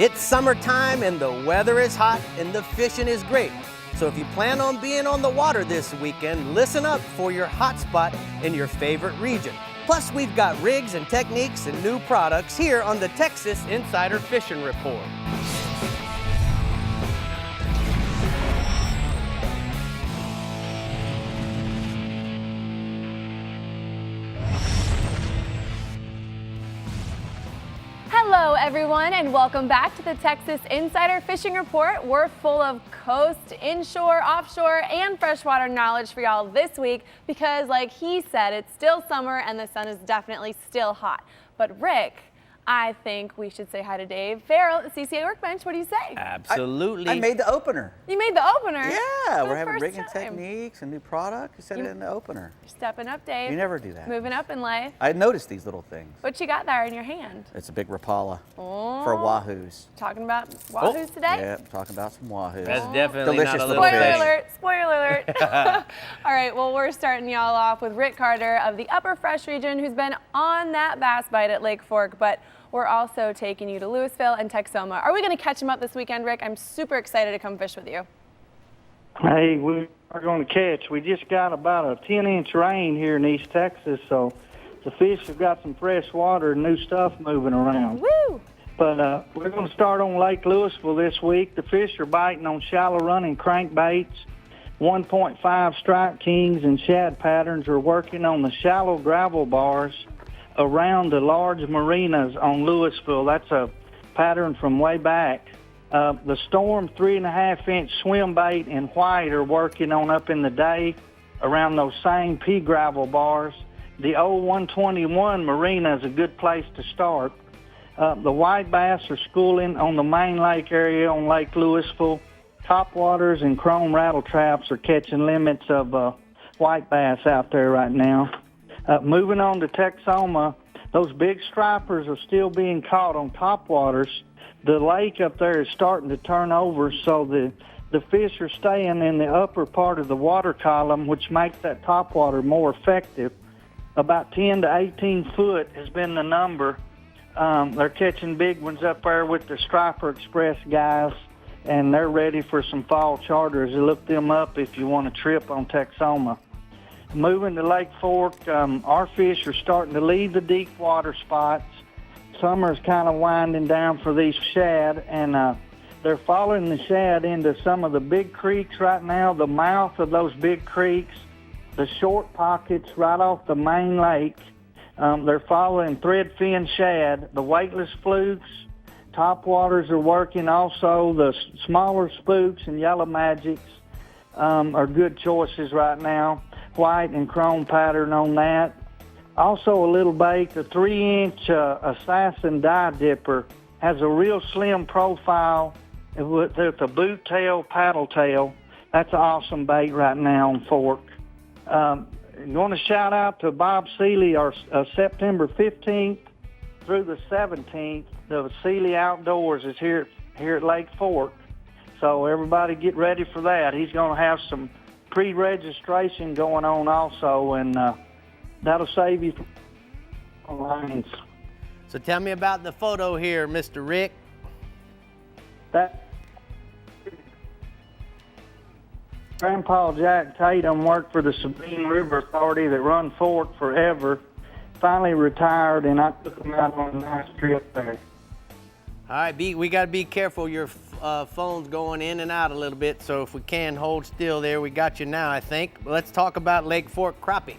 It's summertime and the weather is hot and the fishing is great. So if you plan on being on the water this weekend, listen up for your hot spot in your favorite region. Plus, we've got rigs and techniques and new products here on the Texas Insider Fishing Report. Hello everyone, and welcome back to the Texas Insider Fishing Report. We're full of coast, inshore, offshore, and freshwater knowledge for y'all this week because like he said, it's still summer and the sun is definitely still hot. But Rick, I think we should say hi to Dave Farrell at the CCA Workbench. What do you say? Absolutely. I made the opener. You made the opener? Yeah, we're having rigging time. techniques and new product. You said it in the opener. You're stepping up, Dave. You never do that. Moving up in life. I noticed these little things. What you got there in your hand? It's a big Rapala Oh. for wahoos. Talking about wahoos today? Yeah, I'm talking about some wahoos. That's definitely Delicious not a little little Spoiler fish. alert, spoiler alert. All right, well, we're starting y'all off with Rick Carter of the Upper Fresh region, who's been on that bass bite at Lake Fork, but we're also taking you to Louisville and Texoma. Are we going to catch him up this weekend, Rick? I'm super excited to come fish with you. Hey, we are going to catch. We just got about a 10-inch rain here in East Texas, so the fish have got some fresh water and new stuff moving around. Woo! But we're going to start on Lake Louisville this week. The fish are biting on shallow running crankbaits. 1.5 strike kings and shad patterns are working on the shallow gravel bars around the large marinas on Louisville. That's a pattern from way back. The Storm 3.5-inch swim bait in white are working on up in the day around those same pea gravel bars. The old 121 marina is a good place to start. The white bass are schooling on the main lake area on Lake Louisville. Topwaters and chrome rattle traps are catching limits of white bass out there right now. Moving on to Texoma, those big stripers are still being caught on topwaters. The lake up there is starting to turn over, so the fish are staying in the upper part of the water column, which makes that topwater more effective. About 10 to 18 foot has been the number. They're catching big ones up there with the Striper Express guys, and they're ready for some fall charters. Look them up if you want a trip on Texoma. Moving to Lake Fork, our fish are starting to leave the deep water spots. Summer's kind of winding down for these shad, and they're following the shad into some of the big creeks right now, the mouth of those big creeks, the short pockets right off the main lake. They're following threadfin shad, the weightless flukes. Topwaters are working also. The smaller spooks and yellow magics are good choices right now. White and chrome pattern on that. Also a little bait, the 3-inch Assassin Die Dipper has a real slim profile with a boot tail, paddle tail. That's an awesome bait right now on Fork. I'm going to shout out to Bob Seeley, our September 15th through the 17th. The Seeley Outdoors is here at Lake Fork. So everybody get ready for that. He's going to have some pre-registration going on also, and that'll save you from lines. So tell me about the photo here, Mr. Rick. That Grandpa Jack Tatum worked for the Sabine River Authority that run Fork forever. Finally retired, and I took him out on a nice trip there. All right, we got to be careful. Your phone's going in and out a little bit, so if we can hold still there, we got you now, I think. Let's talk about Lake Fork crappie.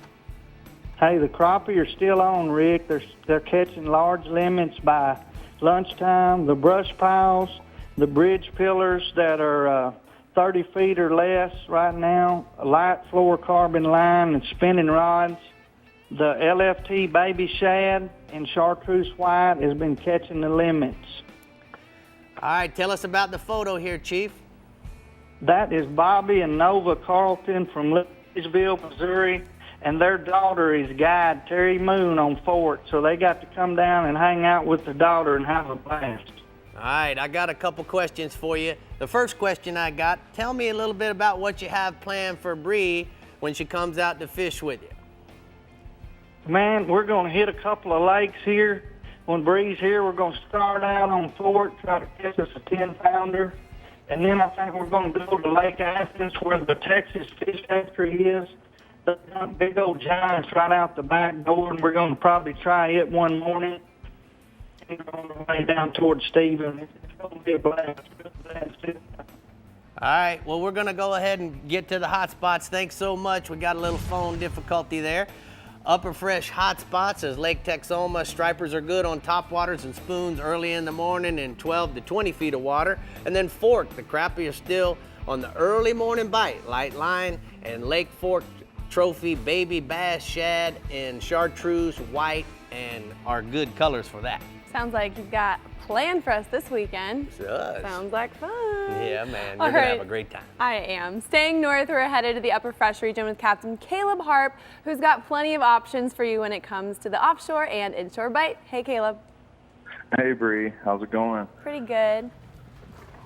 Hey, the crappie are still on, Rick. They're catching large limits by lunchtime. The brush piles, the bridge pillars that are 30 feet or less right now, a light fluorocarbon line and spinning rods. The LFT baby shad and chartreuse white has been catching the limits. All right, tell us about the photo here, Chief. That is Bobby and Nova Carlton from Louisville, Missouri, and their daughter is guide Terry Moon on Fort, so they got to come down and hang out with the daughter and have a blast. All right, I got a couple questions for you. The first question I got, tell me a little bit about what you have planned for Bree when she comes out to fish with you. Man, we're going to hit a couple of lakes here. When Bree's here, we're going to start out on Fort, try to catch us a 10-pounder. And then I think we're going to go to Lake Athens where the Texas Fish Factory is. They got big old giants right out the back door, and we're going to probably try it one morning. And on the way down towards Stephen, it's going to be a blast. All right, well, we're gonna go ahead and get to the hot spots. Thanks so much. We got a little phone difficulty there. Upper Fresh hot spots is Lake Texoma. Stripers are good on topwaters and spoons early in the morning in 12 to 20 feet of water. And then Fork, the crappie are still on the early morning bite. Light line and Lake Fork Trophy, baby bass, shad, and chartreuse, white, and are good colors for that. Sounds like you've got a plan for us this weekend. It does. Sounds like fun. Yeah, man, All you're gonna right. have a great time. I am. Staying north, we're headed to the Upper Fresh region with Captain Caleb Harp, who's got plenty of options for you when it comes to the offshore and inshore bite. Hey, Caleb. Hey, Bree. How's it going? Pretty good.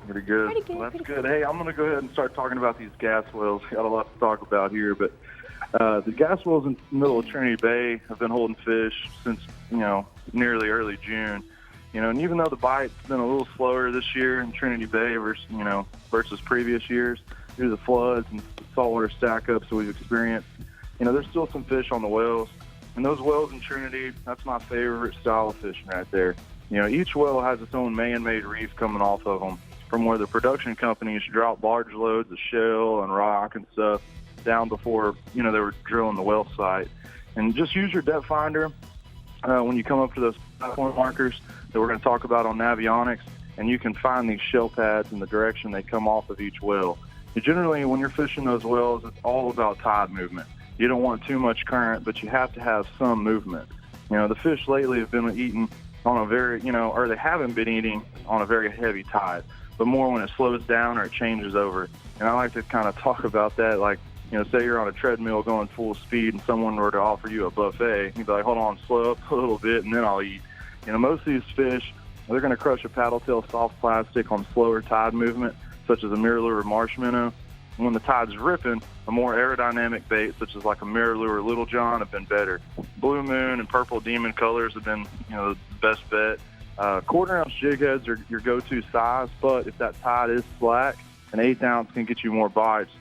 Pretty good. Pretty good, Well, that's pretty good. Hey, I'm going to go ahead and start talking about these gas wells. Got a lot to talk about here, but the gas wells in the middle of Trinity Bay have been holding fish since, nearly early June. And even though the bite's been a little slower this year in Trinity Bay versus previous years due to the floods and saltwater stack-ups that we've experienced, there's still some fish on the wells. And those wells in Trinity, that's my favorite style of fishing right there. Each well has its own man-made reef coming off of them from where the production companies drop large loads of shell and rock and stuff down before, they were drilling the well site. And just use your depth finder when you come up to those platform markers that we're going to talk about on Navionics, and you can find these shell pads in the direction they come off of each well. And generally, when you're fishing those wells, it's all about tide movement. You don't want too much current, but you have to have some movement. The fish lately have been eating on a very, or they haven't been eating on a very heavy tide, but more when it slows down or it changes over. And I like to kind of talk about that, like, say you're on a treadmill going full speed and someone were to offer you a buffet, you'd be like, hold on, slow up a little bit and then I'll eat. Most of these fish, they're going to crush a paddle tail soft plastic on slower tide movement, such as a mirror lure or marsh minnow. When the tide's ripping, a more aerodynamic bait, such as like a mirror lure or Little John, have been better. Blue Moon and Purple Demon colors have been, the best bet. Quarter-ounce jig heads are your go-to size, but if that tide is slack, an 1/8 ounce can get you more bites,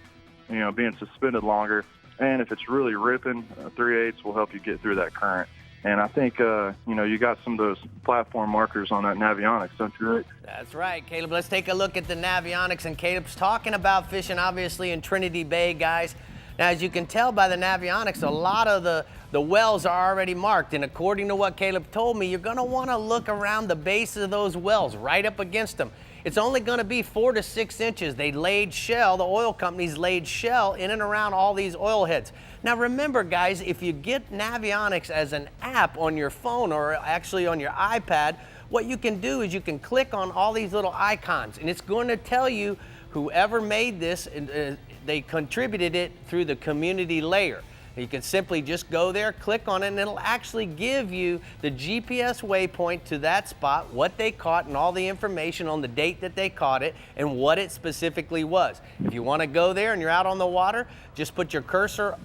being suspended longer. And if it's really ripping, 3/8 will help you get through that current. And I think, you got some of those platform markers on that Navionics, don't you, Rick? That's right, Caleb. Let's take a look at the Navionics. And Caleb's talking about fishing, obviously, in Trinity Bay, guys. Now, as you can tell by the Navionics, a lot of the wells are already marked. And according to what Caleb told me, you're going to want to look around the base of those wells, right up against them. It's only going to be 4 to 6 inches. They laid shell, the oil companies laid shell in and around all these oil heads. Now remember, guys, if you get Navionics as an app on your phone or actually on your iPad, what you can do is you can click on all these little icons and it's going to tell you whoever made this, they contributed it through the community layer. You can simply just go there, click on it, and it'll actually give you the GPS waypoint to that spot, what they caught, and all the information on the date that they caught it and what it specifically was. If you want to go there and you're out on the water, just put your cursor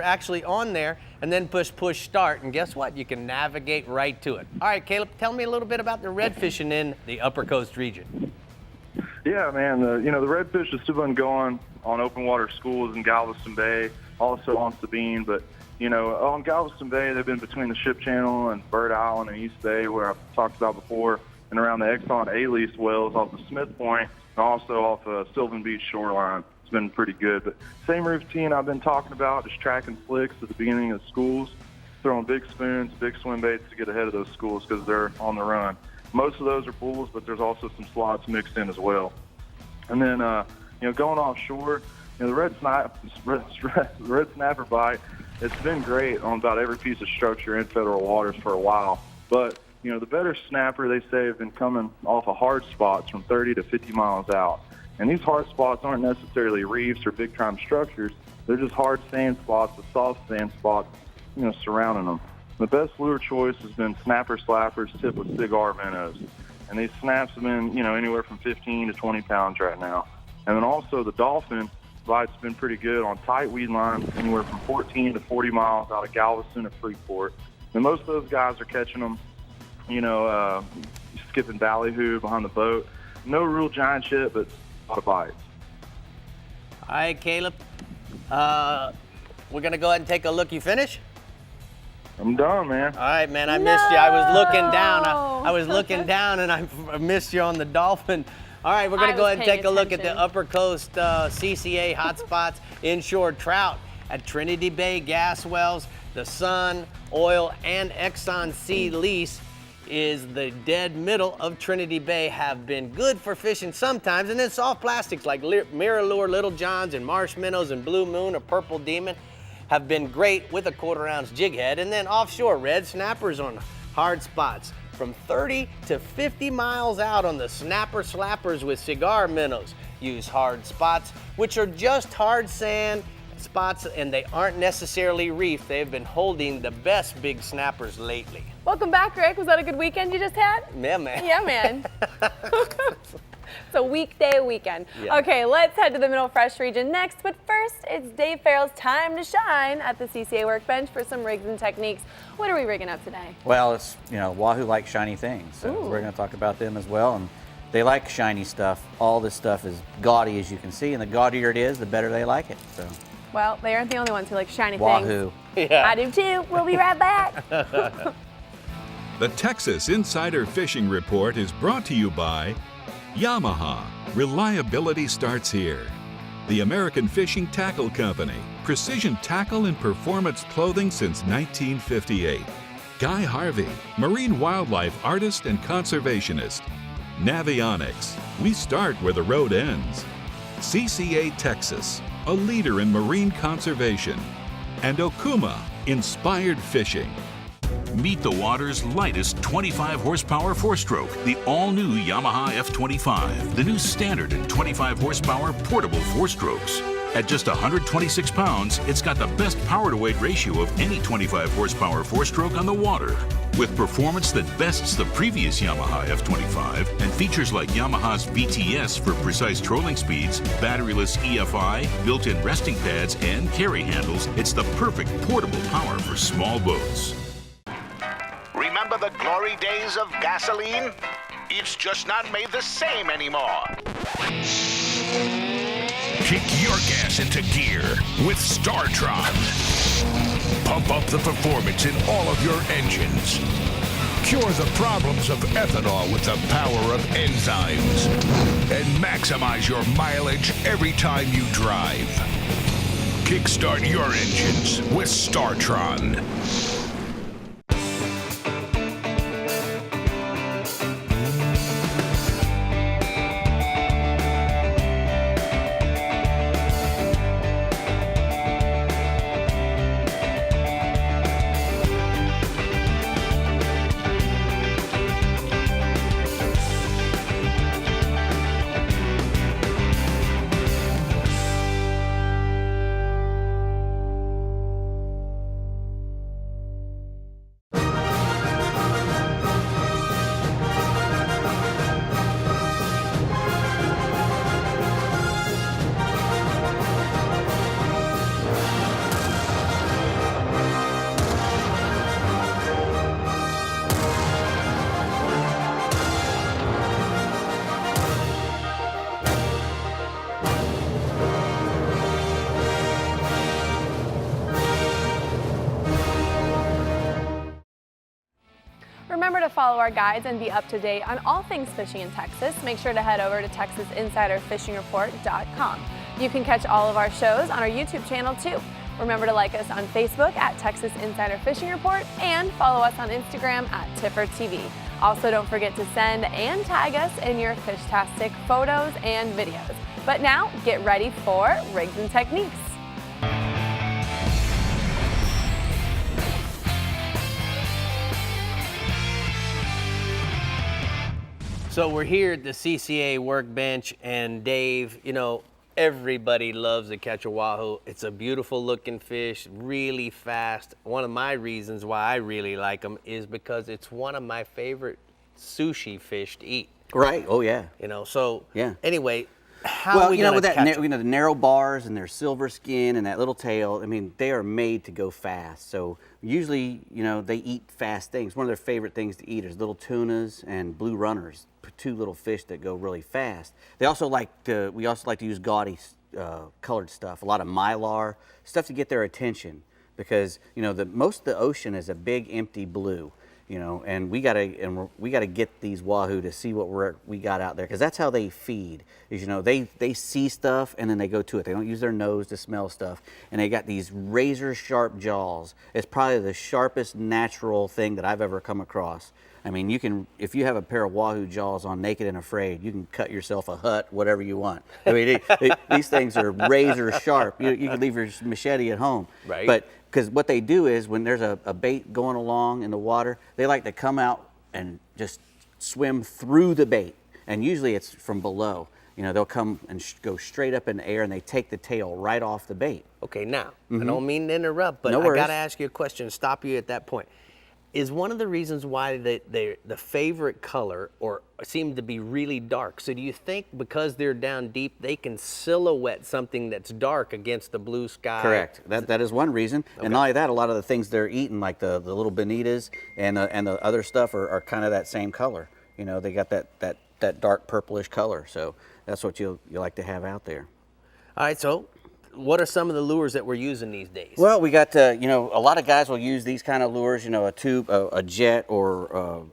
actually on there and then push start, and guess what? You can navigate right to it. All right, Caleb, tell me a little bit about the red fishing in the Upper Coast region. Yeah, man, the redfish has still been going on open water schools in Galveston Bay, also on Sabine, but on Galveston Bay, they've been between the Ship Channel and Bird Island and East Bay, where I've talked about before, and around the Exxon A-Lease wells off the Smith Point, and also off the Sylvan Beach shoreline. It's been pretty good, but same routine I've been talking about, just tracking flicks at the beginning of schools, throwing big spoons, big swim baits to get ahead of those schools because they're on the run. Most of those are pools, but there's also some slots mixed in as well. And then, going offshore, the red snapper bite, it's been great on about every piece of structure in federal waters for a while. But, the better snapper, they say, have been coming off of hard spots from 30 to 50 miles out. And these hard spots aren't necessarily reefs or big-time structures. They're just hard sand spots with soft sand spots, surrounding them. The best lure choice has been snapper slappers tipped with cigar minnows. And these snaps have been, anywhere from 15 to 20 pounds right now. And then also the dolphin bite's been pretty good on tight weed lines, anywhere from 14 to 40 miles out of Galveston or Freeport. And most of those guys are catching them skipping ballyhoo behind the boat. No real giant shit, but a lot of bites. All right, Caleb. We're gonna go ahead and take a look. You finish? I'm done, man. All right, man. I missed you. I was looking down. No. I was looking down, and I missed you on the dolphin. All right, we're gonna I go was ahead and take a paying look at the attention. Upper Coast CCA hotspots, inshore trout at Trinity Bay gas wells. The Sun, Oil, and Exxon Sea lease is the dead middle of Trinity Bay, have been good for fishing sometimes, and then soft plastics like Mirror Lure, Little Johns, and Marsh Minnows, and Blue Moon or Purple Demon have been great with a 1/4 ounce jig head. And then offshore, red snappers on hard spots from 30 to 50 miles out on the snapper slappers with cigar minnows. Use hard spots, which are just hard sand spots, and they aren't necessarily reef. They've been holding the best big snappers lately. Welcome back, Rick. Was that a good weekend you just had? Yeah, man. Yeah, man. It's a weekday weekend. Yeah. Okay, let's head to the Middle Fresh region next. But first, it's Dave Farrell's time to shine at the CCA workbench for some rigs and techniques. What are we rigging up today? Well, it's, Wahoo likes shiny things, so Ooh. we're going to talk about them as well. And they like shiny stuff. All this stuff is gaudy, as you can see, and the gaudier it is, the better they like it. So Well, they aren't the only ones who like shiny Wahoo. things. Yeah. I do too. We'll be right back. The Texas Insider Fishing Report is brought to you by Yamaha. Reliability starts here. The American Fishing Tackle Company. Precision tackle and performance clothing since 1958. Guy Harvey, marine wildlife artist and conservationist. Navionics. We start where the road ends. CCA Texas, a leader in marine conservation. And Okuma, inspired fishing. Meet the water's lightest 25 horsepower four-stroke, the all-new Yamaha F25, the new standard and 25 horsepower portable four-strokes. At just 126 pounds, it's got the best power-to-weight ratio of any 25 horsepower four-stroke on the water. With performance that bests the previous Yamaha F25 and features like Yamaha's VTS for precise trolling speeds, batteryless EFI, built-in resting pads, and carry handles, it's the perfect portable power for small boats. Remember the glory days of gasoline? It's just not made the same anymore. Kick your gas into gear with StarTron. Pump up the performance in all of your engines. Cure the problems of ethanol with the power of enzymes. And maximize your mileage every time you drive. Kickstart your engines with StarTron. Remember to follow our guides and be up to date on all things fishing in Texas. Make sure to head over to TexasInsiderFishingReport.com. You can catch all of our shows on our YouTube channel too. Remember to like us on Facebook at Texas Insider Fishing Report and follow us on Instagram at TipperTV. Also, don't forget to send and tag us in your Fishtastic photos and videos. But now, get ready for Rigs and Techniques. So we're here at the CCA workbench, and Dave, everybody loves to catch a wahoo. It's a beautiful looking fish, really fast. One of my reasons why I really like them is because it's one of my favorite sushi fish to eat. Right. Oh, yeah. So Yeah. anyway, How well, are we you know, gonna with that, catch 'em? the narrow bars and their silver skin and that little tail, I mean, they are made to go fast. So usually, you know, they eat fast things. One of their favorite things to eat is little tunas and blue runners, two little fish that go really fast. We also like to use gaudy colored stuff, a lot of mylar, stuff to get their attention, because, you know, most of the ocean is a big empty blue. You know, and we gotta get these wahoo to see what we got out there, because that's how they feed. Is, you know, they see stuff and then they go to it. They don't use their nose to smell stuff, and they got these razor sharp jaws. It's probably the sharpest natural thing that I've ever come across. I mean, if you have a pair of wahoo jaws on Naked and Afraid, you can cut yourself a hut, whatever you want. I mean, these things are razor sharp. You can leave your machete at home. Right. But because what they do is, when there's a bait going along in the water, they like to come out and just swim through the bait. And usually it's from below. You know, they'll come and go straight up in the air, and they take the tail right off the bait. Okay, now, I don't mean to interrupt, but No I worries. got to ask you a question, stop you at that point. Is one of the reasons why the favorite color or seem to be really dark? So do you think because they're down deep, they can silhouette something that's dark against the blue sky? Correct. That is one reason. And not only that, a lot of the things they're eating, like the little bonitas and the other stuff, are kind of that same color. You know, they got that dark purplish color. So that's what you like to have out there. All right, so what are some of the lures that we're using these days? Well, we got, you know, a lot of guys will use these kind of lures, you know, a tube, a jet, or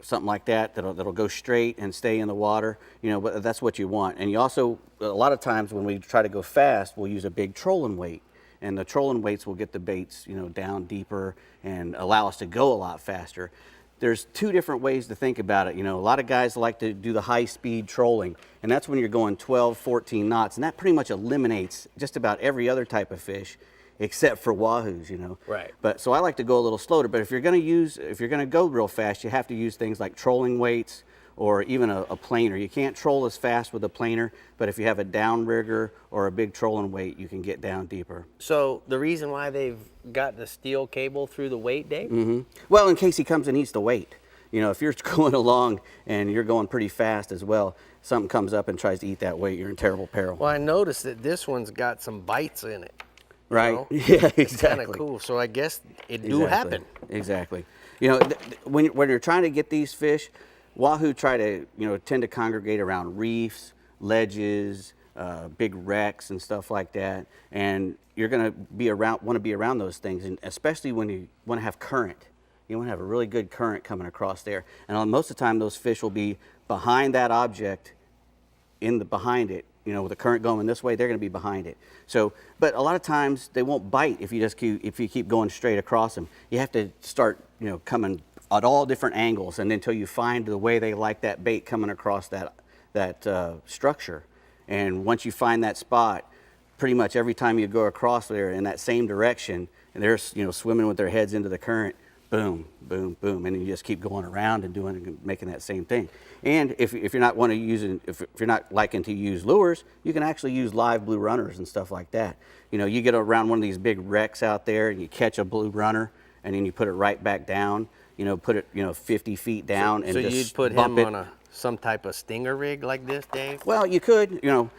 something like that, that'll go straight and stay in the water, you know, but that's what you want. And you also, a lot of times when we try to go fast, we'll use a big trolling weight. And the trolling weights will get the baits, you know, down deeper and allow us to go a lot faster. There's two different ways to think about it. You know, a lot of guys like to do the high-speed trolling, and that's when you're going 12, 14 knots, and that pretty much eliminates just about every other type of fish except for wahoos, you know. Right. But so I like to go a little slower, but if you're going to go real fast, you have to use things like trolling weights, or even a planer. You can't troll as fast with a planer, but if you have a downrigger or a big trolling weight, you can get down deeper. So the reason why they've got the steel cable through the weight, Dave? Mm-hmm. Well, in case he comes and eats the weight. You know, if you're going along and you're going pretty fast as well, something comes up and tries to eat that weight, you're in terrible peril. Well, I noticed that this one's got some bites in it. Right? know? Yeah, exactly. It's kind of cool. So I guess it do happen. Exactly. You know, when you're trying to get these fish, wahoo tend to congregate around reefs, ledges, big wrecks and stuff like that, and you're going to want to be around those things, and especially when you want to have current. You want to have a really good current coming across there, and most of the time those fish will be behind that object, behind it. You know, with the current going this way, they're going to be behind it. So, but a lot of times they won't bite if you keep going straight across them. You have to start, you know, coming at all different angles, and until you find the way they like that bait coming across that structure. And once you find that spot, pretty much every time you go across there in that same direction, and they're, you know, swimming with their heads into the current, boom, boom, boom, and you just keep going around and making that same thing. And if you're not if you're not liking to use lures, you can actually use live blue runners and stuff like that. You know, you get around one of these big wrecks out there and you catch a blue runner, and then you put it right back down. You know, put it 50 feet down, and so just you'd put bump him it. on some type of stinger rig like this, Dave? Well, you could, you know.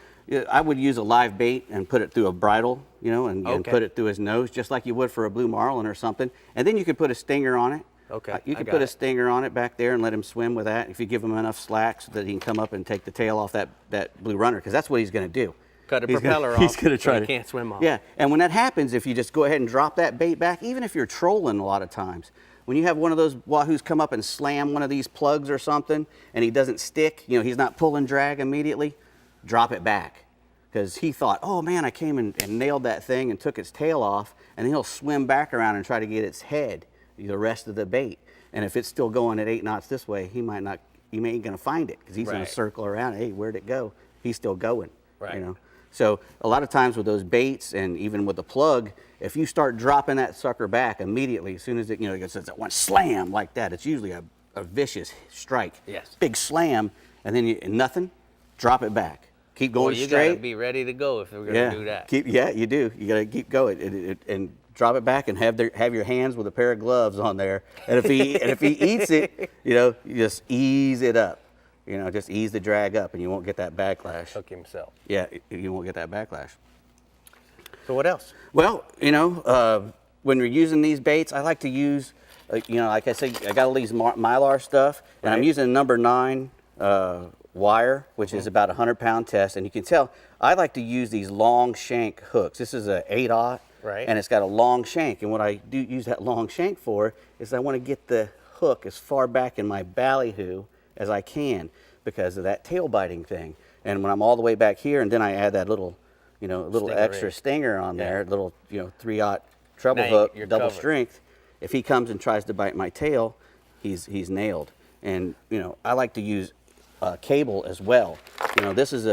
I would use a live bait and put it through a bridle, you know, and put it through his nose, just like you would for a blue marlin or something. And then you could put a stinger on it. Okay, You could put a stinger on it back there and let him swim with that. If you give him enough slack so that he can come up and take the tail off that blue runner, because that's what he's going to do. Cut a propeller off. He's going to try so he can't swim off. Yeah, and when that happens, if you just go ahead and drop that bait back, even if you're trolling a lot of times, when you have one of those wahoos come up and slam one of these plugs or something, and he doesn't stick, you know, he's not pulling drag immediately, drop it back. Because he thought, oh man, I came and nailed that thing and took its tail off, and he'll swim back around and try to get its head, the rest of the bait. And if it's still going at 8 knots this way, he ain't gonna find it, because he's gonna circle around. Hey, where'd it go? He's still going. Right. You know. So a lot of times with those baits, and even with the plug, if you start dropping that sucker back immediately, as soon as it gets that one slam like that, it's usually a vicious strike. Yes. Big slam, and then nothing. Drop it back. Keep going you straight. You gotta be ready to go if we're gonna do that. You do. You gotta keep going and drop it back, and have your hands with a pair of gloves on there. And if he eats it, you know, you just ease it up. You know, just ease the drag up and you won't get that backlash. Hook himself. Yeah, you won't get that backlash. So what else? Well, you know, when we're using these baits, I like to use, you know, like I said, I got all these Mylar stuff, and I'm using a number 9 wire, which is about a 100-pound test, and you can tell I like to use these long shank hooks. This is a 8/0, and it's got a long shank, and what I do use that long shank for is I want to get the hook as far back in my ballyhoo as I can because of that tail biting thing. And when I'm all the way back here, and then I add that little, you know, extra stinger on there, little, you know, 3/0 treble hook, double strength. If he comes and tries to bite my tail, he's nailed. And you know, I like to use cable as well. You know, this is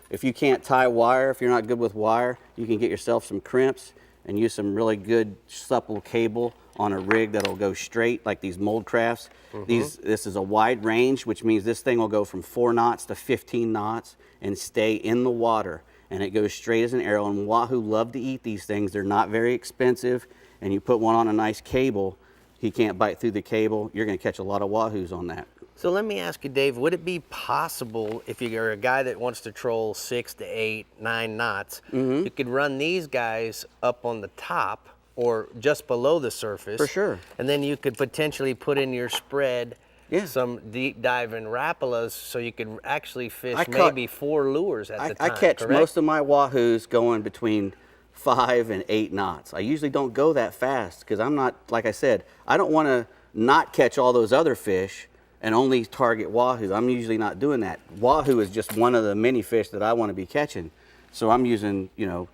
if you can't tie wire, if you're not good with wire, you can get yourself some crimps and use some really good supple cable on a rig that'll go straight, like these mold crafts. This is a wide range, which means this thing will go from 4 knots to 15 knots and stay in the water. And it goes straight as an arrow. And wahoo love to eat these things. They're not very expensive. And you put one on a nice cable, he can't bite through the cable. You're going to catch a lot of wahoos on that. So let me ask you, Dave, would it be possible if you're a guy that wants to troll 6 to 8, 9 knots, you could run these guys up on the top or just below the surface? For sure. And then you could potentially put in your spread some deep diving Rapalas so you could actually fish maybe 4 lures at the time. I catch most of my wahoos going between 5 and 8 knots. I usually don't go that fast because I'm not, like I said, I don't want to not catch all those other fish and only target wahoo. I'm usually not doing that. Wahoo is just one of the many fish that I want to be catching. So I'm using, you know,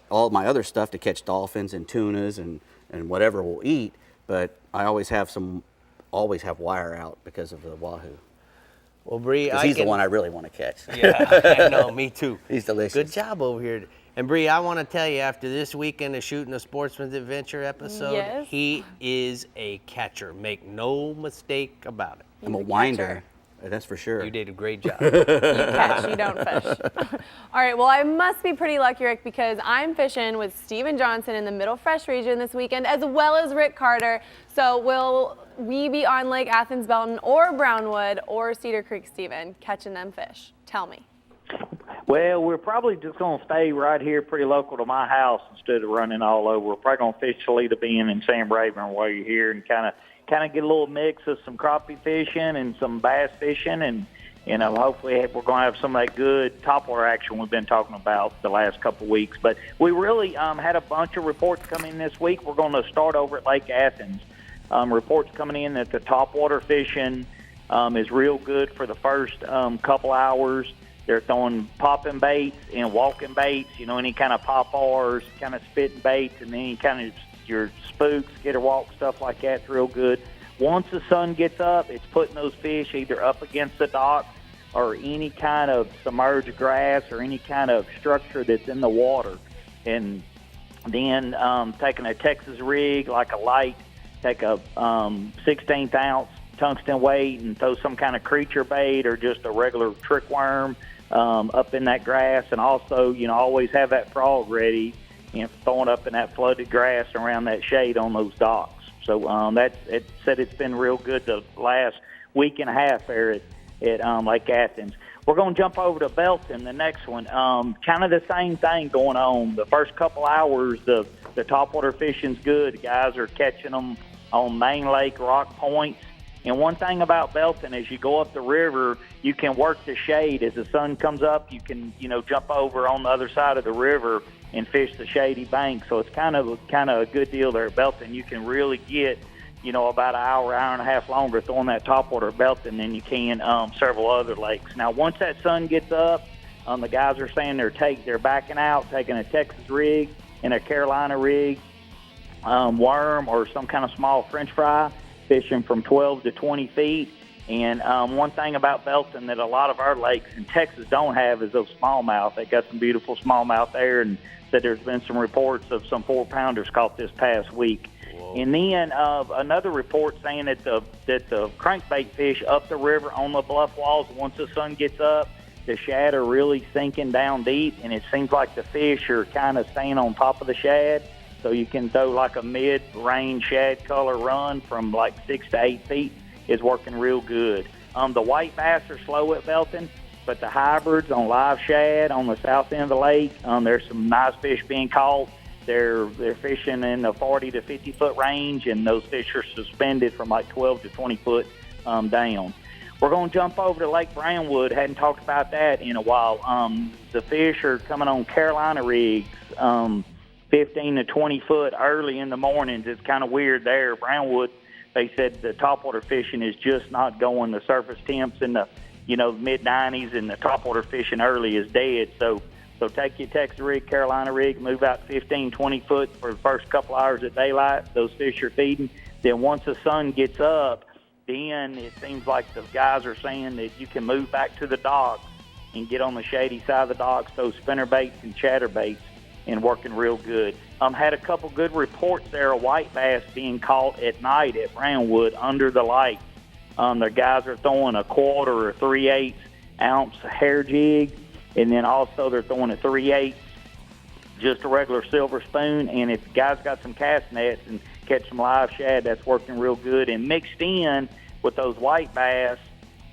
all my other stuff to catch dolphins and tunas and whatever we'll eat. But I always have wire out because of the wahoo. Well, Bree, he's the one I really want to catch. Yeah, I know, me too. He's delicious. Good job over here. And Bree, I want to tell you, after this weekend of shooting a Sportsman's Adventure episode, he is a catcher. Make no mistake about it. I'm a winder. That's for sure. You did a great job. You catch, you don't fish. All right, well, I must be pretty lucky, Rick, because I'm fishing with Steven Johnson in the Middle Fresh region this weekend, as well as Rick Carter. So will we be on Lake Athens, Belton, or Brownwood, or Cedar Creek, Steven, catching them fish? Tell me. Well, we're probably just going to stay right here pretty local to my house instead of running all over. We're probably going to fish Toledo Bend and Sam Rayburn while you're here and kind of get a little mix of some crappie fishing and some bass fishing. And, you know, hopefully we're going to have some of that good topwater action we've been talking about the last couple of weeks. But we really had a bunch of reports come in this week. We're going to start over at Lake Athens. Reports coming in that the topwater fishing is real good for the first couple hours. They're throwing popping baits and walking baits, you know, any kind of pop-ars, kind of spitting baits, and then any kind of your spooks, skitter walk, stuff like that's real good. Once the sun gets up, it's putting those fish either up against the dock or any kind of submerged grass or any kind of structure that's in the water. And then taking a Texas rig, like a light, take a 16th ounce tungsten weight and throw some kind of creature bait or just a regular trick worm up in that grass. And also, you know, always have that frog ready and throwing up in that flooded grass around that shade on those docks. So it said it's been real good the last week and a half there at Lake Athens. We're going to jump over to Belton, the next one. Kind of the same thing going on. The first couple hours, the topwater fishing's good. The guys are catching them on Main Lake, Rock Points. And one thing about Belton, as you go up the river, you can work the shade. As the sun comes up, you can, you know, jump over on the other side of the river and fish the shady bank. So it's kind of a good deal there at Belton. You can really get, you know, about an hour and a half longer throwing that topwater at Belton than you can several other lakes. Now, once that sun gets up, the guys are saying they're backing out, taking a Texas rig and a Carolina rig, worm or some kind of small French fry, fishing from 12 to 20 feet. And one thing about Belton that a lot of our lakes in Texas don't have is those smallmouth. They got some beautiful smallmouth there, and said there's been some reports of some 4-pounders caught this past week. Whoa. And then another report saying that the crankbait fish up the river on the bluff walls, once the sun gets up, the shad are really sinking down deep, and it seems like the fish are kind of staying on top of the shad. So you can throw like a mid-range shad color run from like 6 to 8 feet is working real good. The white bass are slow at Belton, but the hybrids on live shad on the south end of the lake, there's some nice fish being caught. They're fishing in the 40 to 50 foot range, and those fish are suspended from like 12 to 20 foot down. We're going to jump over to Lake Brownwood. Hadn't talked about that in a while. The fish are coming on Carolina rigs, 15 to 20 foot early in the mornings. It's kind of weird there. Brownwood, they said the topwater fishing is just not going. The surface temps in the mid 90s, and the topwater fishing early is dead. So take your Texas rig, Carolina rig, move out 15, 20 foot for the first couple hours at daylight. Those fish are feeding. Then once the sun gets up, then it seems like the guys are saying that you can move back to the docks and get on the shady side of the docks, those spinner baits and chatter baits, and working real good. Had a couple good reports there of white bass being caught at night at Brownwood under the light. The guys are throwing a 1/4 or 3/8 ounce hair jig, and then also they're throwing a 3/8, just a regular silver spoon. And if the guys got some cast nets and catch some live shad, that's working real good. And mixed in with those white bass,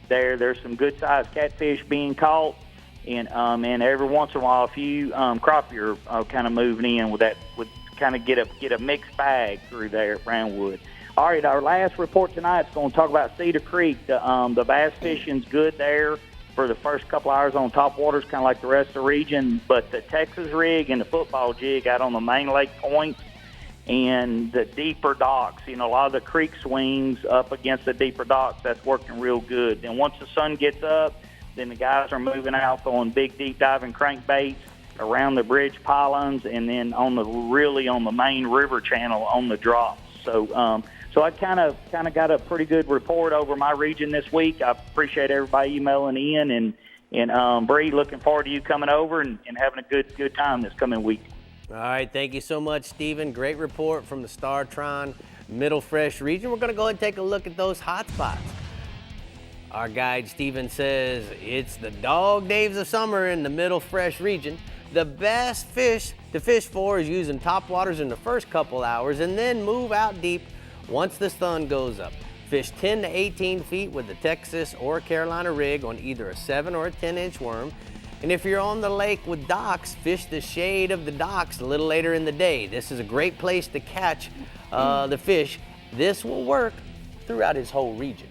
there's some good-sized catfish being caught, and every once in a while a few crappie are kind of moving in with that, with kind of get a mixed bag through there at Brownwood. All right, our last report tonight is going to talk about Cedar Creek. The bass fishing's good there for the first couple hours on top waters, kind of like the rest of the region, but the Texas rig and the football jig out on the main lake points and the deeper docks, a lot of the creek swings up against the deeper docks, that's working real good. Then once the sun gets up, then the guys are moving out throwing big deep diving crankbaits around the bridge pylons, and then on the main river channel on the drops. So I kind of got a pretty good report over my region this week. I appreciate everybody emailing in, and Bree, looking forward to you coming over and having a good time this coming week. All right, thank you so much, Stephen. Great report from the StarTron Middle Fresh region. We're going to go ahead and take a look at those hot spots. Our guide, Stephen, says it's the dog days of summer in the Middle Fresh region. The best fish to fish for is using top waters in the first couple hours and then move out deep once the sun goes up. Fish 10 to 18 feet with the Texas or Carolina rig on either a 7 or a 10-inch worm. And if you're on the lake with docks, fish the shade of the docks a little later in the day. This is a great place to catch the fish. This will work throughout his whole region.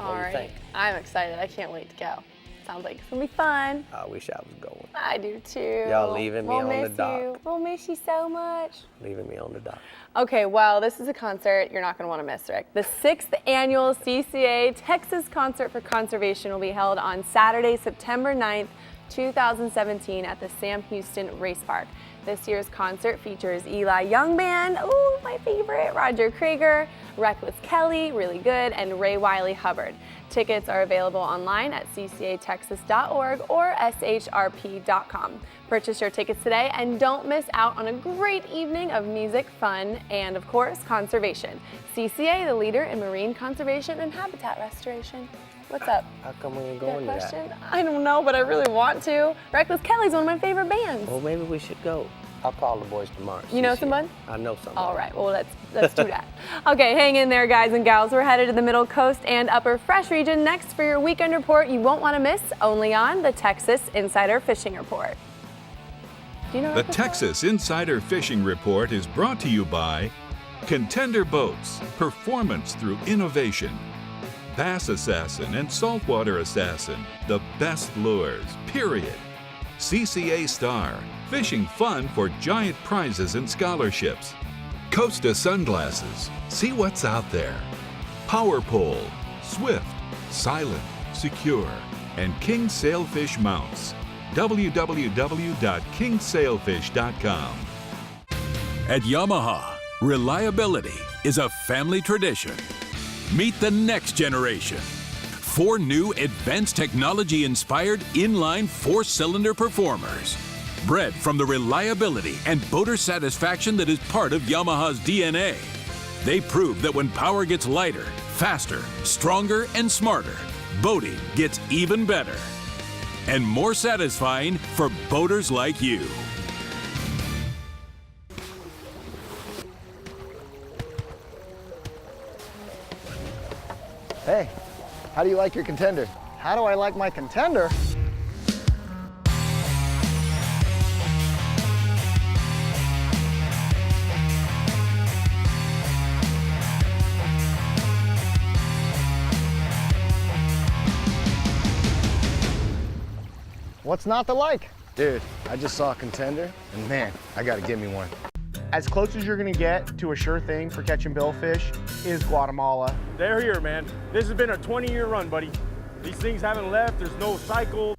All What do you think? I'm excited. I can't wait to go. Sounds like it's gonna be fun. I wish I was going. I do too. Y'all leaving me We'll on the miss dock. you. We'll miss you so much. Leaving me on the dock. Okay, well, this is a concert you're not going to want to miss, Rick. The 6th annual CCA Texas Concert for Conservation will be held on Saturday, September 9th, 2017 at the Sam Houston Race Park. This year's concert features Eli Young Band, ooh, my favorite, Roger Krieger, Reckless Kelly, really good, and Ray Wiley Hubbard. Tickets are available online at ccatexas.org or shrp.com. Purchase your tickets today and don't miss out on a great evening of music, fun, and of course, conservation. CCA, the leader in marine conservation and habitat restoration. What's up? How come we ain't You got a going to that? question? I don't know, but I really want to. Reckless Kelly's one of my favorite bands. Well, maybe we should go. I'll call the boys tomorrow. You know CCA. someone? I know someone. All right, well, let's do that. Okay, hang in there, guys and gals. We're headed to the Middle Coast and Upper Fresh region next for your weekend report you won't want to miss, only on the Texas Insider Fishing Report. Do you know The Reckless Texas Insider Fishing Report is brought to you by Contender Boats, performance through innovation. Bass Assassin and Saltwater Assassin, the best lures, period. CCA Star, fishing fun for giant prizes and scholarships. Costa Sunglasses, see what's out there. Power Pole, swift, silent, secure. And King Sailfish Mounts, www.kingsailfish.com. At Yamaha, reliability is a family tradition. Meet the next generation. 4 new advanced technology-inspired inline 4-cylinder performers. Bred from the reliability and boater satisfaction that is part of Yamaha's DNA. They prove that when power gets lighter, faster, stronger, and smarter, boating gets even better. And more satisfying for boaters like you. Hey, How do you like your contender? How do I like my contender? What's not to like? Dude, I just saw a contender, and man, I gotta give me one. As close as you're gonna get to a sure thing for catching billfish is Guatemala. They're here, man. This has been a 20-year run, buddy. These things haven't left. There's no cycle.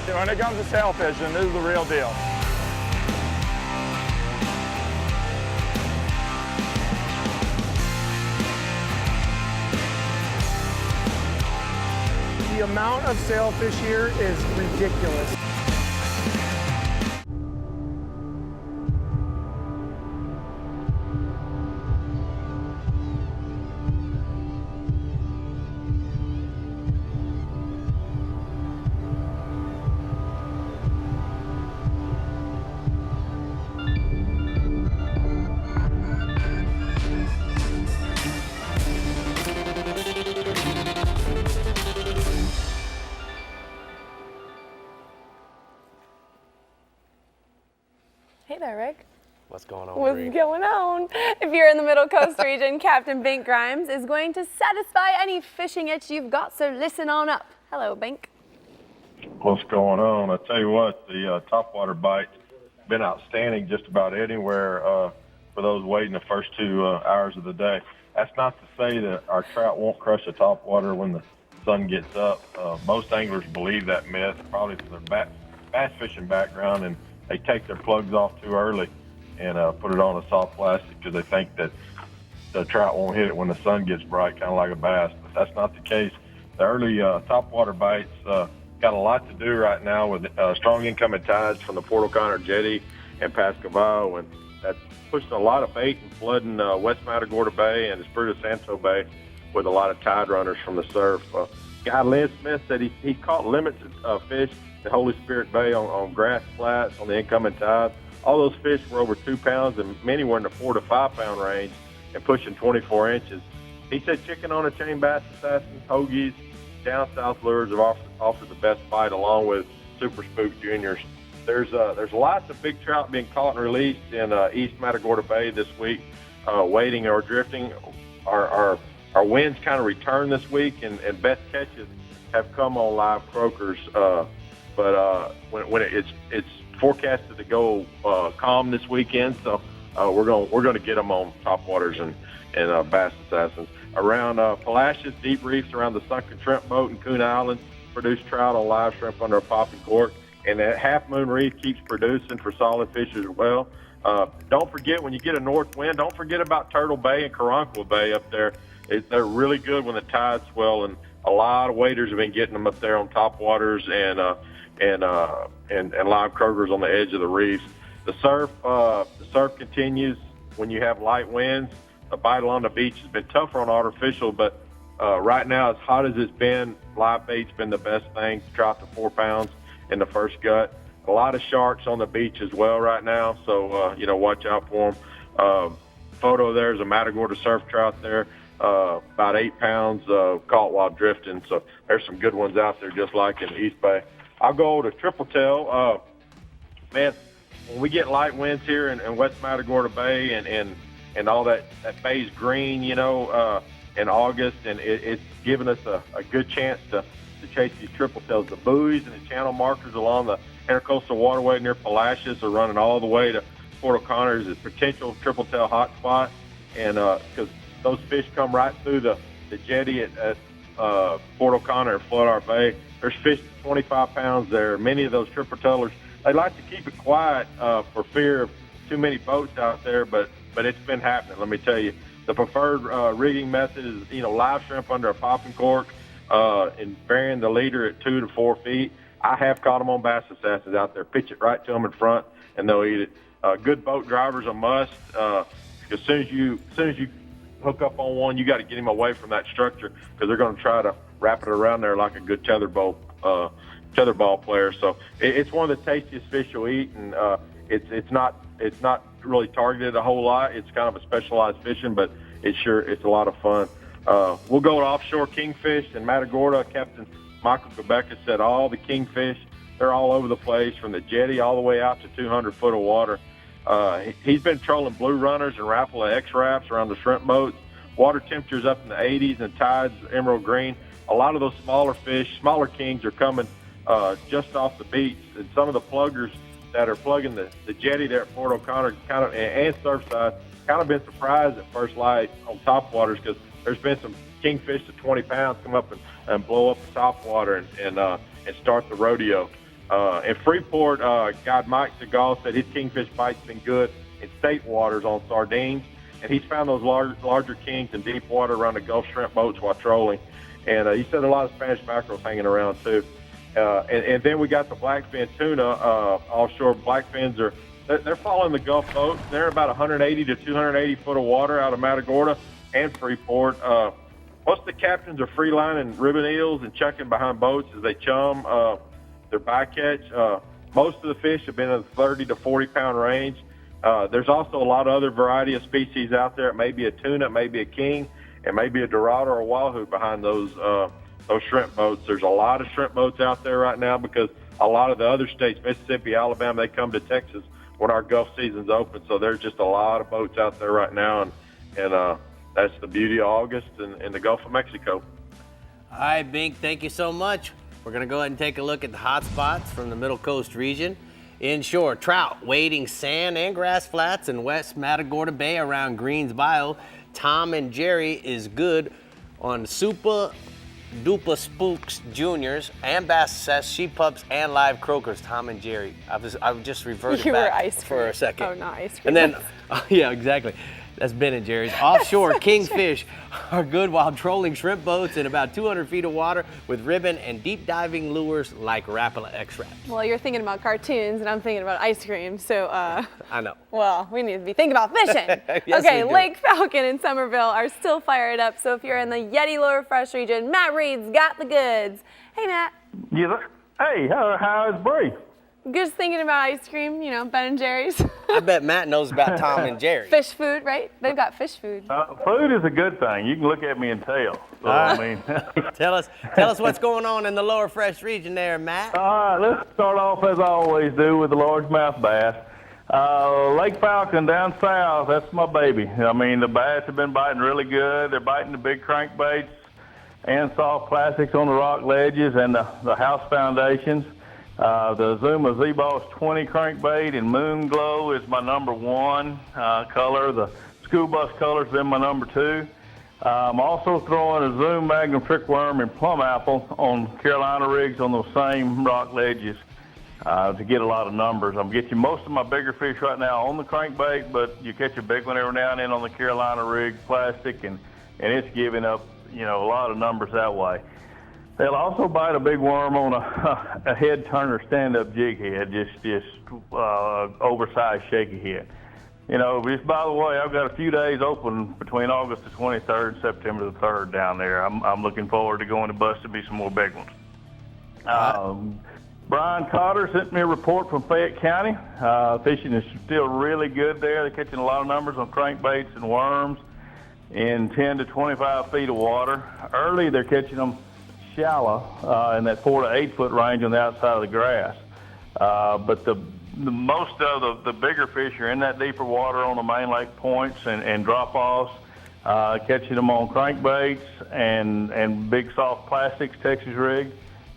When it comes to sail fishing, this is the real deal. The amount of sailfish here is ridiculous. Hey there, Rick. What's going on, What's Bree? going on? If you're in the Middle Coast region, Captain Bink Grimes is going to satisfy any fishing itch you've got, so listen on up. Hello, Bink. What's going on? I tell you what, the topwater bite's been outstanding just about anywhere for those waiting the first 2 hours of the day. That's not to say that our trout won't crush the topwater when the sun gets up. Most anglers believe that myth, probably from their bass fishing background, and they take their plugs off too early and put it on a soft plastic because they think that the trout won't hit it when the sun gets bright, kind of like a bass. But that's not the case. The early topwater bites got a lot to do right now with strong incoming tides from the Port O'Connor Jetty and Pascaval, and that's pushed a lot of bait and flooding West Matagorda Bay and Espiritu Santo Bay with a lot of tide runners from the surf. Guy Lynn Smith said he caught limits of fish at Holy Spirit Bay on grass flats on the incoming tide. All those fish were over 2 pounds, and many were in the 4 to 5 pound range and pushing 24 inches. He said chicken on a chain, bass assassins, hoagies, down south lures have offered the best bite, along with Super Spook Juniors. There's lots of big trout being caught and released in East Matagorda Bay this week, waiting or drifting. Our winds kind of return this week, and best catches have come on live croakers. But when it's forecasted to go calm this weekend, so we're going to get them on topwaters and bass assassins. Around Palacios, deep reefs around the sunken shrimp boat in Coon Island produce trout on live shrimp under a popping cork, and that Half Moon Reef keeps producing for solid fish as well. Don't forget, when you get a north wind, don't forget about Turtle Bay and Karankawa Bay up there. They're really good when the tides swell, and a lot of waders have been getting them up there on topwaters and live croakers on the edge of the reefs. The surf continues when you have light winds. The bite along the beach has been tougher on artificial, but right now, as hot as it's been, live bait's been the best thing to trout to 4 pounds in the first gut. A lot of sharks on the beach as well right now, so watch out for them. Photo there is a Matagorda surf trout there, about 8 pounds, caught while drifting. So there's some good ones out there, just like in the East Bay. I'll go to Triple Tail. Man, when we get light winds here in West Matagorda Bay and all that bay's green, in August, and it's given us a good chance to chase these triple tails. The buoys and the channel markers along the intercoastal waterway near Palacios are running all the way to Port O'Connor as a potential triple tail hotspot, and because those fish come right through the jetty at Port O'Connor and flood our bay. There's fish 25 pounds there. Many of those triple tailers, they like to keep it quiet for fear of too many boats out there, but it's been happening. Let me tell you, the preferred rigging method is live shrimp under a popping cork and burying the leader at 2 to 4 feet. I have caught them on bass assassins out there. Pitch it right to them in front, and they'll eat it. Good boat driver's a must. As soon as you hook up on one, you got to get him away from that structure because they're going to try to wrap it around there like a good tetherball player. So it's one of the tastiest fish you'll eat, and it's not really targeted a whole lot. It's kind of a specialized fishing, but it's a lot of fun. We'll go to offshore kingfish in Matagorda. Captain Michael Quebeca said all the kingfish, they're all over the place from the jetty all the way out to 200 foot of water. He's been trolling blue runners and Rapala X-Raps around the shrimp boats. Water temperatures up in the 80s and tides emerald green. A lot of those smaller fish, smaller kings are coming just off the beach. And some of the pluggers that are plugging the jetty there at Fort O'Connor and Surfside kind of been surprised at first light on top waters because there's been some kingfish to 20 pounds come up and blow up the top water and start the rodeo. In Freeport, guide Mike Segal said his kingfish bite's been good in state waters on sardines, and he's found those larger kings in deep water around the Gulf shrimp boats while trolling. And he said a lot of Spanish mackerels hanging around too. And then we got the blackfin tuna. Offshore blackfins they're following the Gulf boats. They're about 180 to 280 foot of water out of Matagorda and Freeport. Most of the captains are freelining ribbon eels and checking behind boats as they chum their bycatch. Most of the fish have been in the 30 to 40 pound range. There's also a lot of other variety of species out there. It may be a tuna, it may be a king, it may be a dorado or a wahoo behind those shrimp boats. There's a lot of shrimp boats out there right now because a lot of the other states, Mississippi, Alabama, they come to Texas when our Gulf season's open. So there's just a lot of boats out there right now, and that's the beauty of August in the Gulf of Mexico. All right, Bink, thank you so much. We're going to go ahead and take a look at the hot spots from the Middle Coast region. Inshore, trout wading sand and grass flats in West Matagorda Bay around Greens Bayou. Tom and Jerry is good on Super Dupa Spooks Juniors and Bass Cess, Sheep Pups, and Live Croakers. Tom and Jerry. I just reverted back for a second. Oh, not ice cream. And then, yeah, exactly. That's Ben and Jerry's. Offshore kingfish are good while trolling shrimp boats in about 200 feet of water with ribbon and deep diving lures like Rapala X-Raps. Well, you're thinking about cartoons and I'm thinking about ice cream, so I know. Well, we need to be thinking about fishing. Yes, okay, we do. Lake Falcon and Somerville are still fired up, so if you're in the Yeti Lower Fresh region, Matt Reed's got the goods. Hey, Matt. Yeah. Hey, how's Bree? Just thinking about ice cream, you know, Ben and Jerry's. I bet Matt knows about Tom and Jerry. Fish food, right? They've got fish food. Food is a good thing. You can look at me and tell. So, I mean, tell us what's going on in the Lower Fresh region there, Matt. All right, let's start off as I always do with the largemouth bass. Lake Falcon down south, that's my baby. I mean, the bass have been biting really good. They're biting the big crankbaits and soft plastics on the rock ledges and the house foundations. The Zuma Z-Boss 20 crankbait in Moon Glow is my number one color. The School Bus color's been my number two. I'm also throwing a Zoom Magnum Trickworm and Plum Apple on Carolina rigs on those same rock ledges to get a lot of numbers. I'm getting most of my bigger fish right now on the crankbait, but you catch a big one every now and then on the Carolina rig plastic, and it's giving up, you know, a lot of numbers that way. They'll also bite a big worm on a head turner stand-up jig head, just oversized shaky head. You know, just by the way, I've got a few days open between August the 23rd and September the 3rd down there. I'm looking forward to going to bust me some more big ones. Brian Cotter sent me a report from Fayette County. Fishing is still really good there. They're catching a lot of numbers on crankbaits and worms in 10 to 25 feet of water. Early, they're catching them shallow in that 4 to 8 foot range on the outside of the grass. But the most of the bigger fish are in that deeper water on the main lake points and drop-offs, catching them on crankbaits and big soft plastics, Texas rig.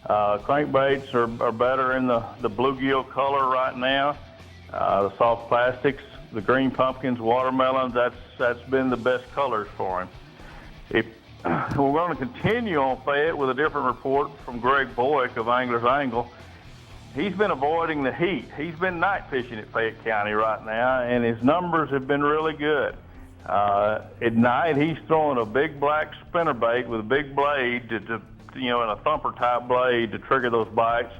Crankbaits are better in the bluegill color right now. The soft plastics, the green pumpkins, watermelons, that's been the best colors for him. We're going to continue on Fayette with a different report from Greg Boyk of Angler's Angle. He's been avoiding the heat. He's been night fishing at Fayette County right now, and his numbers have been really good. At night, he's throwing a big black spinnerbait with a big blade, and a thumper-type blade to trigger those bites.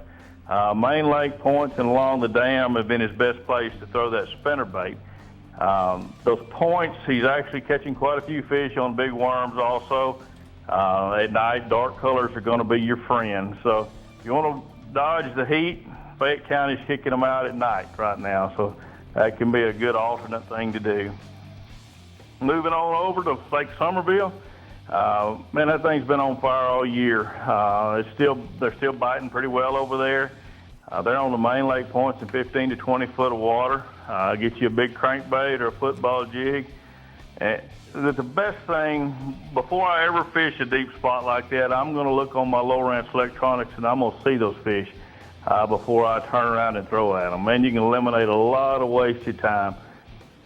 Main lake points and along the dam have been his best place to throw that spinnerbait. Those points, he's actually catching quite a few fish on big worms also. At night, dark colors are going to be your friend. So if you want to dodge the heat, Fayette County's kicking them out at night right now. So that can be a good alternate thing to do. Moving on over to Lake Somerville, Man, that thing's been on fire all year. They're still biting pretty well over there. They're on the main lake points in 15 to 20 foot of water. Get you a big crankbait or a football jig. And the best thing, before I ever fish a deep spot like that, I'm going to look on my Low Ranch electronics and I'm going to see those fish before I turn around and throw at them. Man, you can eliminate a lot of wasted time.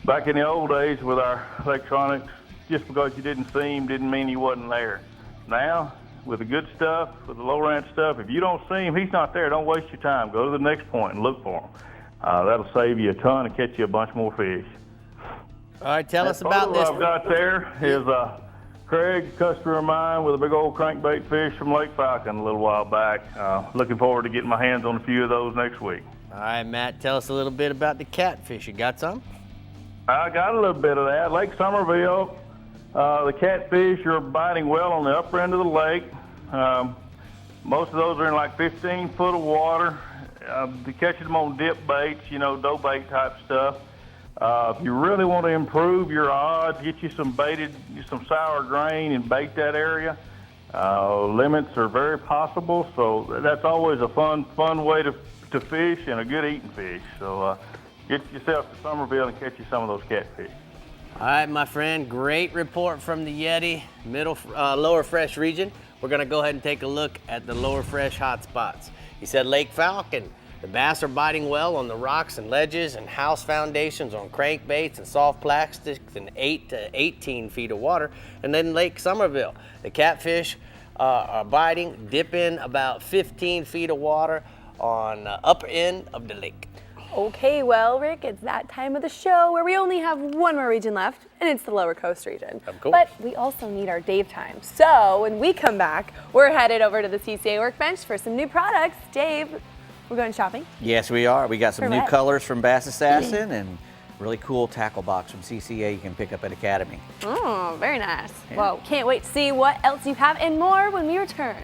Back in the old days with our electronics, just because you didn't see him didn't mean he wasn't there. Now, with the good stuff, with the Low Ranch stuff, if you don't see him, he's not there. Don't waste your time. Go to the next point and look for him. That'll save you a ton and catch you a bunch more fish. All right, tell us about this. What I've got there is Craig, a customer of mine, with a big old crankbait fish from Lake Falcon a little while back. Looking forward to getting my hands on a few of those next week. All right, Matt, tell us a little bit about the catfish. You got some? I got a little bit of that. Lake Somerville, the catfish are biting well on the upper end of the lake. Most of those are in like 15 foot of water. You're catching them on dip baits, dough bait type stuff. If you really want to improve your odds, get you some sour grain and bait that area. Limits are very possible, so that's always a fun way to fish and a good eating fish. So get yourself to Somerville and catch you some of those catfish. All right, my friend, great report from the Yeti Lower Fresh region. We're gonna go ahead and take a look at the Lower Fresh hotspots. He said Lake Falcon. The bass are biting well on the rocks and ledges and house foundations on crankbaits and soft plastics in 8 to 18 feet of water. And then Lake Somerville, the catfish are biting, dip in about 15 feet of water on the upper end of the lake. Okay, well, Rick, it's that time of the show where we only have one more region left, and it's the Lower Coast region. Of course. But we also need our Dave time. So when we come back, we're headed over to the CCA workbench for some new products. Dave, we're going shopping? Yes, we are. We got some For new what? colors from Bass Assassin and really cool tackle box from CCA you can pick up at Academy. Oh, very nice. Yeah. Well, can't wait to see what else you have and more when we return.